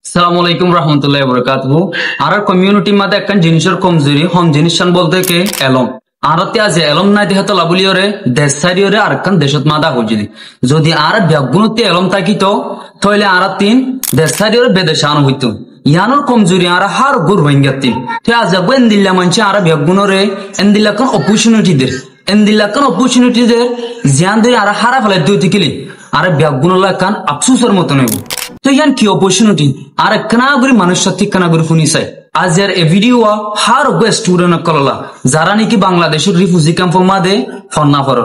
আসসালামু আলাইকুম রহমতুল্লাহি বরকাতুহু। আর কমিউনিটি মাঝে একখান জিনিসের কমজোরি হম জিনিসান বলতে কে এলম আরতে আছে এলম নাই দেহত লাবুলিয়রে দেশ সাইডিয়রে আর একখান দেশত মাদা হইজিলি যদি আর ব্যাগুণতে এলম থাকিত তাহলে আর তিন দেশ সাইডিয়রে বেদেশানো হইতো ইয়ানোর কমজোরি আর হার গুর হইঙ্গাতিন তে আজ এন্দিল্লা মানছে আর ব্যাগুণরে এন্দিল্লাকান অপরচুনিটিদের জিয়ান দিয়ে আর হারা ফেলে দুই তিকিলি আর ব্যাগুণলা কান আফসুসের মতো নেব তো ইয়ান কি অপরচুনিটি আর কানা গুরি মানুষ ঠিক কানা গুরি শুনি চাই আজ এর এ ভিডিও হার গো স্টুডেন্ট কললা যারা নাকি বাংলাদেশের রিফিউজি ক্যাম্প মাদে ফন্না ফর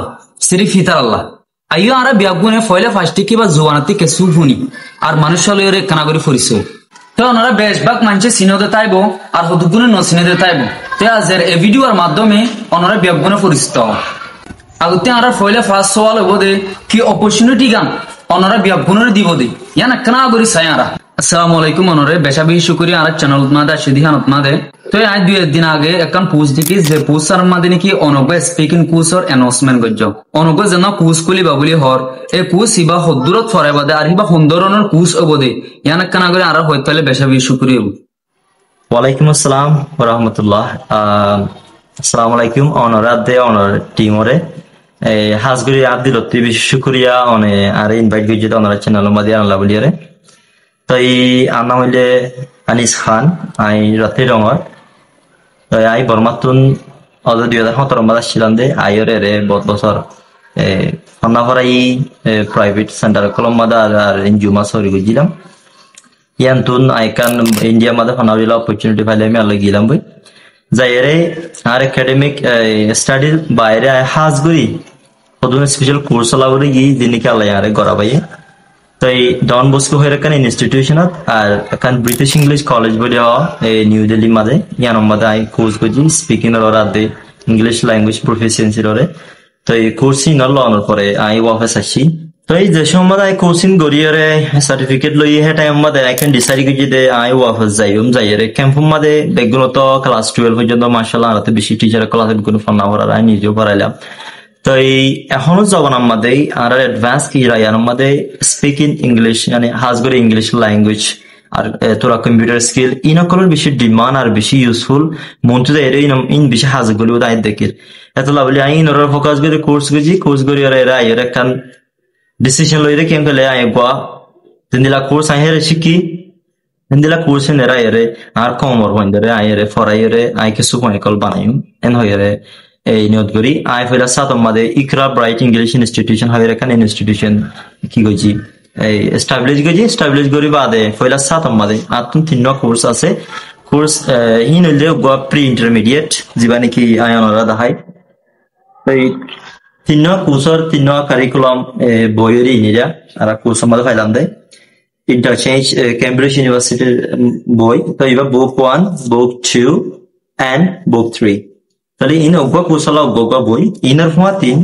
সিরিফ হিতার আল্লাহ আইও আর ব্যাগুনে ফয়লে ফার্স্টে কিবা জোয়ানাতে কেসু শুনি আর মানুষ হলে কানা গুরি ফরিছে তো ওনারা বেশভাগ মানুষের চিনতে তাইব আর হদুগুনে নচিনতে তাইব তো আজ এর এ ভিডিওর মাধ্যমে ওনারা ব্যাগুনে পরিচিত আগতে আর ফয়লে ফার্স্ট সওয়াল হবো দে কি অপরচুনিটি গান ওনারা ব্যাগুনের দিব দে ইয়ান কানা গুরি চাই আর আসসালামু আলাইকুম অনরে বেশাবি শুকরি আর চ্যানেল মাদে সিদিহান মাদে তো আজ দুই দিন আগে একখান পোস্ট দেখি যে পোস্টার মাদে নাকি অনগ স্পিকিং কোর্সর অ্যানাউন্সমেন্ট করছ অনগ যেন কোর্স খুলি বাবুলি হর এই কোর্স ইবা হদ্দুরত ফরে বাদে আর ইবা সুন্দরনের কোর্স অবদে ইয়ান কানা করে আর হইতালে বেশাবি শুকরি হব। ওয়ালাইকুম আসসালাম ওয়া রাহমাতুল্লাহ। আসসালামু আলাইকুম অনরা দে অনর টিমরে হাজগুড়ি আব্দুল লতিফ বেশি শুকরিয়া অনে আর ইনভাইট গইছে অনরা চ্যানেল মাদে আনলা বলিয়ারে তাই আনা হইলে আনিস খান আই রাতে রঙর তাই আই বর্মাতুন অজ 2017 মাস ছিলাম দে আইরে রে বহুত বছর ফন্নাফরাই প্রাইভেট সেন্টার কলম মাদা আর এনজিও সরি গিয়েছিলাম ইয়ান্তুন আইকান ইন্ডিয়া মাদা ফন্নাবিলা অপরচুনিটি পাইলে আমি আলো গিলাম বই যাইরে আর একাডেমিক স্টাডির বাইরে হাজগুড়ি কতদিন স্পেশাল কোর্স লাগুরে গিয়ে দিনকে আলাই আরে গড়াবাইয়ে তাই ডন বস্কো হয়ে রাখান ইনস্টিটিউশনত আর এখন ব্রিটিশ ইংলিশ কলেজ বলে নিউ দিল্লি মাঝে ইয়ানোর মাঝে আই কোর্স করছি স্পিকিং এর আদে ইংলিশ ল্যাঙ্গুয়েজ প্রফিসিয়েন্সির ওরে তো এই কোর্সিং লওয়ার পরে আই ওয়াফেস আসছি তো এই যে সময় আই কোর্সিং গড়িয়ে সার্টিফিকেট লই হে টাইম মাঝে আই ক্যান ডিসাইড করছি যে আই ওয়াফেস যাইরে ক্যাম্প মাঝে বেগুনত ক্লাস 12 পর্যন্ত মার্শাল্লাহ আরতে বেশি টিচার ক্লাস কোনো ফোন না করার আই নিজেও পড়াইলাম তো এই এখনো জবান আমাদের আর অ্যাডভান্স কি রায়ার আমাদের স্পিকিং ইংলিশ মানে হাজগরি ইংলিশ ল্যাঙ্গুয়েজ আর তোরা কম্পিউটার স্কিল ইনকলের বেশি ডিমান্ড আর বেশি ইউজফুল মনটো এর ইন বেশি হাজগলি ওদা দেখের এত লাভলি আই ইনর ফোকাস করে কোর্স করি আর এরা এর কান ডিসিশন লইরে কেম ফেলে আই গোয়া দিলা কোর্স আই হেরে শিখি দিলা কোর্স নেরা এরে আর কমর বন্ধরে আই এরে ফরাই এরে আই কিছু কল বানাইম এন হইরে এই নিয়ত করি আই ফেলা সাত আমাদের ইকরা ব্রাইট ইংলিশ ইনস্টিটিউশন হয় এখানে ইনস্টিটিউশন কি কইছি এই এস্টাবলিশ করি বাদে ফেলা সাত আমাদের আর তুমি তিন কোর্স আছে কোর্স ইন হইলে প্রি ইন্টারমিডিয়েট যেবা নাকি আয়নরা দেখায় এই তিন কোর্সর তিন কারিকুলাম বইয়েরই নিরা আর কোর্স আমাদের ফাইলাম দেয় ইন্টারচেঞ্জ কেমব্রিজ ইউনিভার্সিটির বই তো এবার বুক 1 বুক 2 and book 3 তাহলে ইন অজ্ঞা কৌশলা অজ্ঞা বই ইনার ফোয়াতিন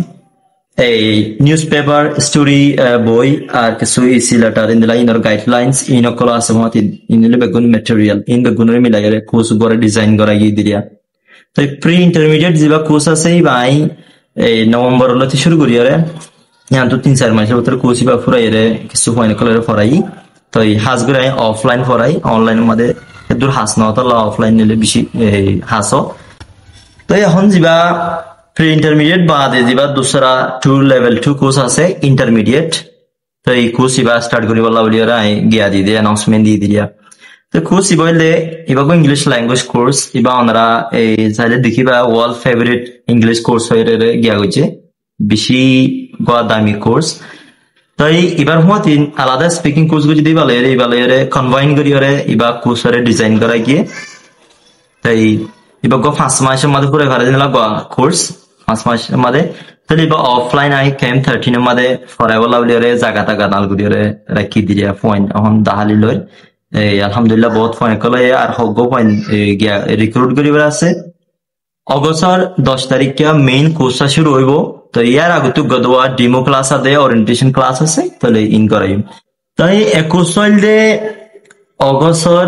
এই নিউজ পেপার স্টোরি বই আর কিছু EC letter in-law inner guidelines ইনকলা আছে ফোয়াতিন ইনলে বেগুন ম্যাটেরিয়াল ইন বেগুনের মিলাইরে কোর্স করে ডিজাইন করা গিয়ে দিলিয়া তো প্রি ইন্টারমিডিয়েট যেবা কোর্স আছে ভাই এই নভেম্বর হতে শুরু করি আরে यहाँ तो 3-4 মাসের ভিতরে কোর্স বা ফুরাই রে কিছু ফাইনাল ফরাই তো এই হাজ করে অফলাইন ফরাই অনলাইন মধ্যে দূর হাস না তাহলে অফলাইন নিলে বেশি হাসো তো এখন যা প্রি ইন্টারমিডিয়েট বাদে যা দুসরা 2 লেভেল 2 কোর্স আছে ইন্টারমিডিয়েট তো এই কোর্স ইবা স্টার্ট করি বলা বলি ওরা গিয়া দিয়ে দেয় অ্যানাউন্সমেন্ট দিয়ে দিলিয়া তো কোর্স ইবাইলে ইবাগো ইংলিশ ল্যাঙ্গুয়েজ কোর্স ইবা ওনারা এই চাইলে দেখিবা ওয়ার্ল্ড ফেভারিট ইংলিশ কোর্স হয়ে গিয়া গেছে বেশি দামি কোর্স তাই এবার হওয়াতিন আলাদা স্পিকিং কোর্স গুলো যদি বালে কনভাইন করি ইবা কোর্স ডিজাইন করা গিয়ে তাই এবার 5 মাসের মধ্যে পুরো ঘরে দিলা কোর্স 5 মাসের মধ্যে তাহলে এবার অফলাইন আই ক্যাম্প 13 এর মধ্যে ফরাইবল লাভলি জায়গা টাকা নালগুড়ি রাখি দিয়া পয়েন্ট এখন দাহালি লয় আলহামদুলিল্লাহ বহুত পয়েন্ট কলে আর হগ পয়েন্ট গিয়া রিক্রুট করিবার আছে অগস্টর 10 তারিখে মেইন কোর্সটা শুরু হইব তো ইয়ার আগত গদোয়া ডেমো ক্লাস আছে ওরিয়েন্টেশন ক্লাস আছে তাহলে ইন করাইম তাই 21 অগস্টর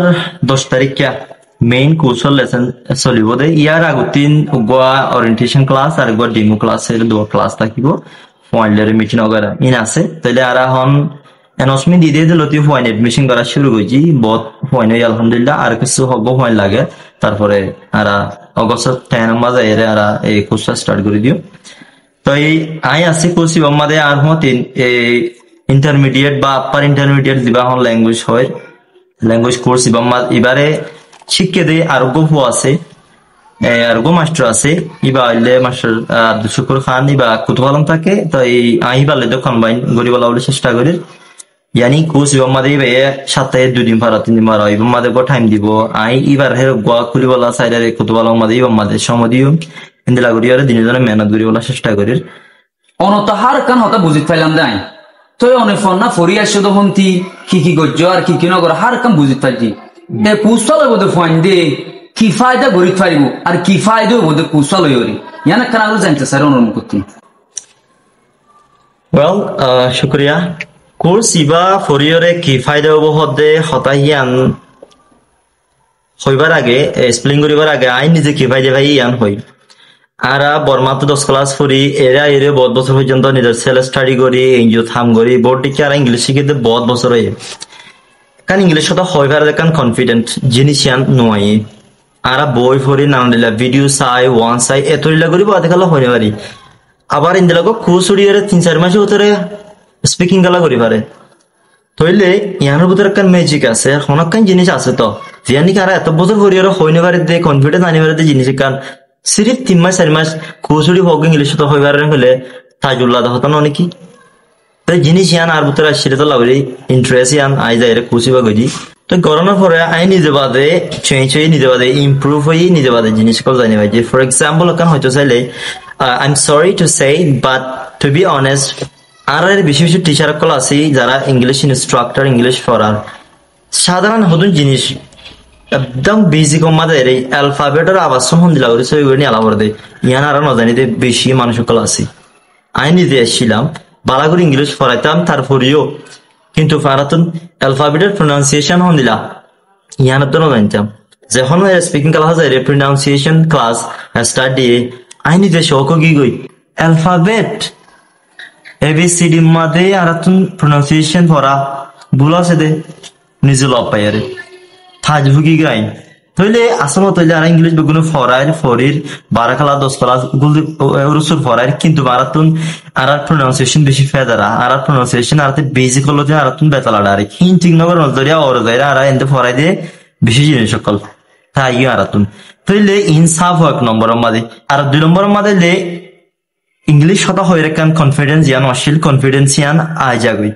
10 তারিখে মেইন কোর্সর লেসন চলিব দে ইয়ার আগতিন গোয়া ওরিয়েন্টেশন ক্লাস আর গোয়া ডেমো ক্লাসের দুটো ক্লাস থাকিব পয়েন্টলের মিটিং वगैरह ইন আছে তাহলে আর এখন অ্যানাউন্সমেন্ট দিয়ে দিয়ে লতি পয়েন্ট এডমিশন করা শুরু করেছি বহুত হয় নাই আলহামদুলিল্লাহ, আর কিছু হব হয় লাগে তারপরে আর অগস্ট 10 মাঝে এর আর এই কোর্সটা স্টার্ট করে দিও। তো এই আই আছি কোর্স মাঝে আর হতিন এই ইন্টারমিডিয়েট বা আপার ইন্টারমিডিয়েট দিবা হন ল্যাঙ্গুয়েজ হয়, ল্যাঙ্গুয়েজ কোর্স এবারে শিক্ষা দিয়ে আরোগ্য আছে আরোগ্য মাস্টার আছে ইবা হইলে মাস্টার আব্দুল শুকুর খান ইবা কুতুবালম থাকে। তো এই আই বালে তো কম্বাইন গরিবালা বলে চেষ্টা করি ইয়ানি কোর্স ইবা মাদে ইবা সপ্তাহে 2 দিন পারা 3 দিন পারা ইবা মাদে গো টাইম দিব আই ইবার হে গোয়া কুলিবালা সাইডের কুতুবালম মাদে ইবা মাদে সময় দিও ইন্দিলা গরিয়ারে দিনে দিনে মেহনত গরিবালা চেষ্টা করি অনত হার কান হতা বুঝিত পাইলাম দাই তো অনেক ফোন না ফরি আসছে তো হন্তি কি গজ্জ আর কি নগর হার কান বুঝিত পাইছি এ পুস্তল বোধ ফোন দে কি ফায়দা গরিত পারিব আর কি ফায়দা বোধ পুস্তল হইরি ইয়ানা কান আলো জানতে স্যার অনুরোধ করতেন। ওয়েল শুক্রিয়া। কোর্স ইবা ফরিয়রে কি ফায়দা হবো হদে হতাহিয়ান হইবার আগে স্প্লিং করিবার আগে আই নিজে কি ফায়দা ভাই ইয়ান হই আর বর্মাত্র 10 ক্লাস পড়ি এরা এরে বহুত বছর পর্যন্ত নিজের সেলফ স্টাডি করি এনজিও থাম করি বোর্ড টিকে আর ইংলিশ শিখে বহুত বছর হয়ে কারণ ইংলিশ কথা হইবার দেখান কনফিডেন্ট জিনিস ইয়ান নয় আর বই পড়ি নানান দিলা ভিডিও চাই ওয়ান চাই এতরিলা করি বাদে খালা হইতে পারি আবার ইন্দিলাকে কোর্স উড়িয়ে 3-4 মাসের ভিতরে স্পিকিং গালা করি পারে তইলে ইয়ানোর ভিতরে একটা ম্যাজিক আছে অনেকখান জিনিস আছে তো জিয়ানি কারা এত বছর পরিবার হইতে পারে দে কনফিডেন্স আনি পারে জিনিস কারণ সিরিফ 3 মাস 4 মাস কোর্সুড়ি হোক ইংলিশ তো হইবার হলে তাজুল্লাহ হতো না অনেকই তাই জিনিস ইয়ান আর ভিতরে আসছে তো লাভলি ইন্টারেস্ট ইয়ান আই যায় কুচিবা গজি তো গরমের পরে আই নিজে বাদে চেঞ্জ হয়ে নিজে বাদে ইম্প্রুভ হয়ে নিজে বাদে জিনিস কল জানি ভাই যে ফর এক্সাম্পল ওখান হয়তো চাইলে I am sorry to say but to be honest আর বেশি বেশি টিচার কল আছে যারা ইংলিশ ইনস্ট্রাক্টর ইংলিশ পড়ার সাধারণ নতুন জিনিস একদম বেসিক মাদের এই অ্যালফাবেটের আওয়াজ সম্বন্ধে দিলা করে সই করে নিয়ে আলাপ করে ইয়ান আর নজানিতে বেশি মানুষ কল আছে আই নিজে এসেছিলাম বালা করে ইংলিশ পড়াইতাম তারপরেও কিন্তু ফারাতুন অ্যালফাবেটের প্রনাউন্সিয়েশন হন দিলা ইয়ানের তো জানতাম যখন স্পিকিং ক্লাস যায় প্রনাউন্সিয়েশন ক্লাস স্টার্ট দিয়ে আই নিজে শখ কি গই অ্যালফাবেট এবিসিডি মাদে আর তুন প্রনাউন্সিয়েশন পড়া ভুল আছে দে নিজে লব পাইয়ারে থাজ ভুগি গাই তইলে আসলে তইলে আর ইংলিশ বেগুন ফরাইর ফরির 12 ক্লাস 10 ক্লাস গুলি রসুল ফরাইর কিন্তু বারাতুন আর প্রনাউন্সিয়েশন বেশি ফেদারা আর প্রনাউন্সিয়েশন আর বেসিক হলো যে আর তুন বেতালাডা আর হিন্টিং নগর নজরিয়া অর যাইরা আর এন্ড ফরাই দে বেশি জিনিস সকল তাই আর তুন তইলে ইনসাফ এক নম্বরের মাঝে আর 2 নম্বরের মাঝে লে ইংলিশ কথা হয়ে রেখান কনফিডেন্স ইয়ান অশ্লীল কনফিডেন্স ইয়ান আয় যাগই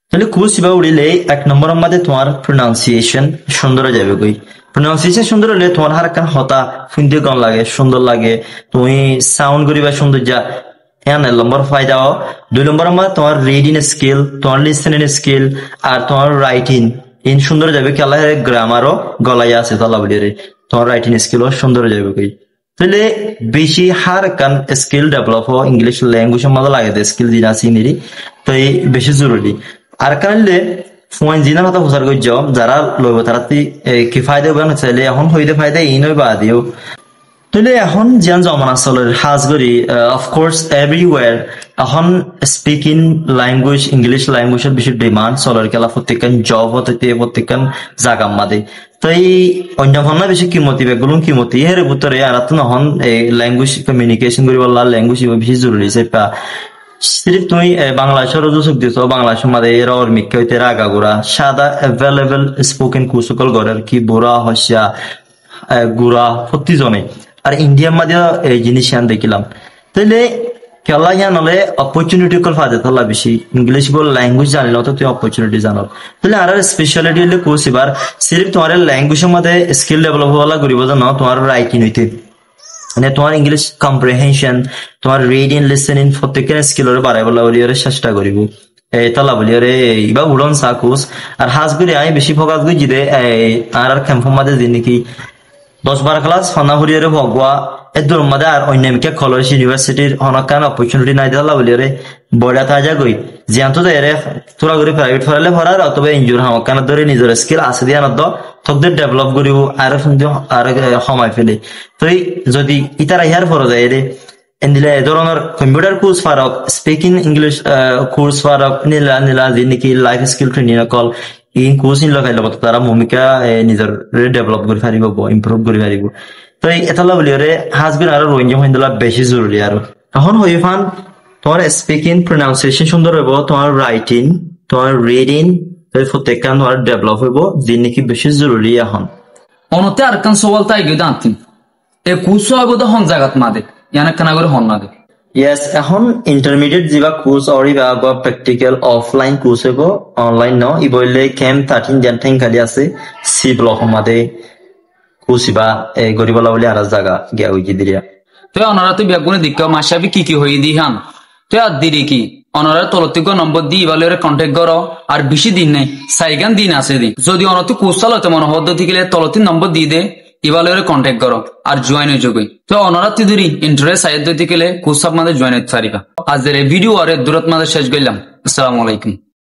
তাহলে কোর্স ইবা উড়িলে 1 নম্বরের মধ্যে তোমার প্রনাউন্সিয়েশন সুন্দর যাবে কই প্রনাউন্সিয়েশন সুন্দর হলে তোমার হার কান হতা শুনতে কম লাগে সুন্দর লাগে তুমি সাউন্ড করিবা সুন্দর যা এন নম্বর ফায়দা 2 নম্বরের মধ্যে তোমার রিডিং স্কিল তোমার লিসেনিং স্কিল আর তোমার রাইটিং ইন সুন্দর যাবে খেলা গ্রামারও গলায় আছে তলা বলিরে তোমার রাইটিং স্কিলও সুন্দর যাবে কই তাহলে বেশি হার কান স্কিল ডেভেলপ হওয়া ইংলিশ ল্যাঙ্গুয়েজের মধ্যে লাগে স্কিল দিন আছে নিরি তো এই বেশি জরুরি আর কারণে ফোন জিনার কথা প্রচার করছ যারা লইব তারা কি ফায়দা হবে না চাইলে এখন হইতে ফায়দা এই নয় বা দিও তাহলে এখন যেন জমানা চলের হাজ করি অফকোর্স এভরিওয়ার এখন স্পিকিং ল্যাঙ্গুয়েজ ইংলিশ ল্যাঙ্গুয়েজের বেশি ডিমান্ড চলের খেলা প্রত্যেকখান জব হতে প্রত্যেকখান জাগাম মাদে তো এই অন্য ভাবনা বেশি কিমতি বেগুলো কিমতি এর ভিতরে আর তো নহন এই ল্যাঙ্গুয়েজ কমিউনিকেশন করি বললা ল্যাঙ্গুয়েজ বেশি জরুরি সেটা সিরিফ তুমি বাংলাদেশের সুখ দিছ বাংলাদেশের মাঝে এরা ওর মিক্কা হইতে রাগাগুড়া সাদা অ্যাভেলেবল স্পোকেন কুসকল গড়ের কি বুড়া হসিয়া গুড়া প্রতিজনে আর ইন্ডিয়ার মাঝে এই জিনিস দেখিলাম তাইলে খেলা ইয়ান হলে অপরচুনিটি কল ফাজে তোলা বেশি ইংলিশ বল ল্যাঙ্গুয়েজ জানিল তো তুই অপরচুনিটি জানো তাহলে আর স্পেশালিটি হলে কোর্স এবার সিরিফ তোমার ল্যাঙ্গুয়েজের মধ্যে স্কিল ডেভেলপ হওয়া করিব জানো তোমার রাইটিং হইতে মানে তোমার ইংলিশ কম্প্রিহেনশন তোমার রিডিং লিসেনিং প্রত্যেকের স্কিলের বাড়াই বলা বলি চেষ্টা করিব তালা বলি আরে ইবা উড়ন সাকুস আর হাজ করে আই বেশি ফোকাস করি জিদে আর ক্যাম্পের মাঝে দিন নাকি 10-12 ক্লাস ফানা হরিয়ারে ভগবা এদুর মধ্যে আর অন্যান্য কলেজ ইউনিভার্সিটির অনেকখান অপরচুনিটি নাই দিলা বলি আরে বড়া তাজা গই যেহেতু এর তোরা করে প্রাইভেট ফরালে ফরার অথবা ইনজুর হামকান ধরে নিজের স্কিল আছে দিয়া নদ তকদের ডেভেলপ করিব আর সুন্দর আর সময় ফেলে তো যদি ইতারা ইয়ার ফর যায় রে এন্দিলে ধরনের কম্পিউটার কোর্স ফারক স্পিকিং ইংলিশ কোর্স ফারক নীলা নীলা যিনি কি লাইফ স্কিল ট্রেনিং কল এই কোচ ইন লগাই ল'ব তারা ভূমিকা নিজৰ ডেভেলপ কৰি পাৰিব ইম্প্ৰুভ কৰি পাৰিব তো এটালা বুলিৰে হাজবিন আৰু রোহিঙ্গা হইন্দলা বেশি জরুরি আর এখন হইফান তোমার স্পিকিং প্রনাউন্সিয়েশন সুন্দর হইব তোমার রাইটিং তোমার রিডিং প্রত্যেকটা তোমার ডেভেলপ হইব দিন নাকি বেশি জরুরি এখন অনতে আর কান সওয়াল তাই গিয়ে দাঁতিন এ কুসো আবো তো হন জাগাত মাদে ইয়ানা কানা করে হন না দে ইয়েস এখন ইন্টারমিডিয়েট যা কোর্স অরিবা বা প্র্যাকটিক্যাল অফলাইন কোর্স হইব অনলাইন ন ইবইলে ক্যাম্প 13 জন ঠেং খালি আছে সি ব্লক মাদে কোর্সিবা গরিবলা বলে আর জায়গা গিয়া হইজি দিরিয়া তো অনারা তো ব্যাগুনে দিক্কা মাসাবি কি হই দি হান তো আর দিরি কি অনারা তলতিক নম্বর দি ইবালের কন্ট্যাক্ট করো আর বেশি দিন নাই সাইগান দিন আছে দি যদি অনতি কোর্সাল হতে মনে পদ্ধতি গেলে তলতির নম্বর দি দে ইবালের কন্ট্যাক্ট করো আর জয়েন হয়ে যাবে তো অনারা তিদুরি ইন্টারেস্ট সাইড দিতে গেলে কোর্স আপনাদের জয়েন হতে পারিবা আজকের এই ভিডিও আর দূরত মাঝে শেষ করলাম আসসালামু আলাইকুম